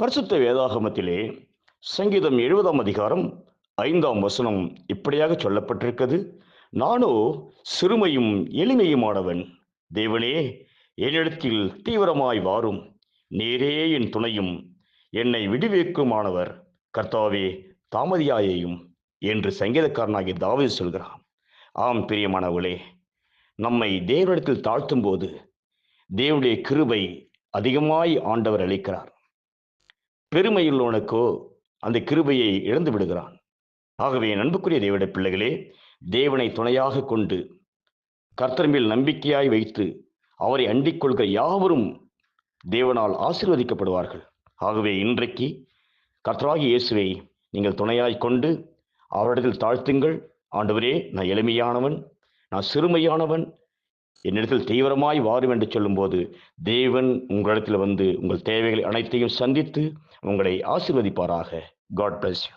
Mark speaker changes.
Speaker 1: பரிசுத்த வேதாகமத்திலே சங்கீதம் 70ஆம் அதிகாரம் 5ஆம் வசனம் இப்படியாக சொல்லப்பட்டிருக்கிறது. நானோ சிறுமையும் எளிமையுமானவன். தேவனே, என்னிடத்தில் தீவிரமாய் வாரும். நீரே என் துணையும் என்னை விடுவிக்குமானவர். கர்த்தாவே, தாமதியாயையும் என்று சங்கீதக்காரனாகிய தாவீது சொல்கிறான். ஆம் பிரியமானவர்களே, நம்மை தேவனிடத்தில் தாழ்த்தும் போது தேவனுடைய கிருபை அதிகமாய் ஆண்டவர் அளிக்கிறார். பெருமையுள்ளவனுக்கோ அந்த கிருபையை இழந்து விடுகிறான். ஆகவே அன்புக்குரிய தேவனுடைய பிள்ளைகளே, தேவனை துணையாக கொண்டு கர்த்தர் மேல் நம்பிக்கையாய் வைத்து அவரை அண்டிக் கொள்கிற யாவரும் தேவனால் ஆசீர்வதிக்கப்படுவார்கள். ஆகவே இன்றைக்கு கர்த்தராகிய இயேசுவை நீங்கள் துணையாய் கொண்டு அவரிடத்தில் தாழ்த்துங்கள். ஆண்டவரே, நான் எளிமையானவன், நான் சிறுமையானவன், என்னிடத்தில் தீவிரமாய் வாரும் என்று சொல்லும்போது தேவன் உங்களிடத்தில் வந்து உங்கள் தேவைகளை அனைத்தையும் சந்தித்து உங்களை ஆசீர்வதிப்பாராக. God bless you.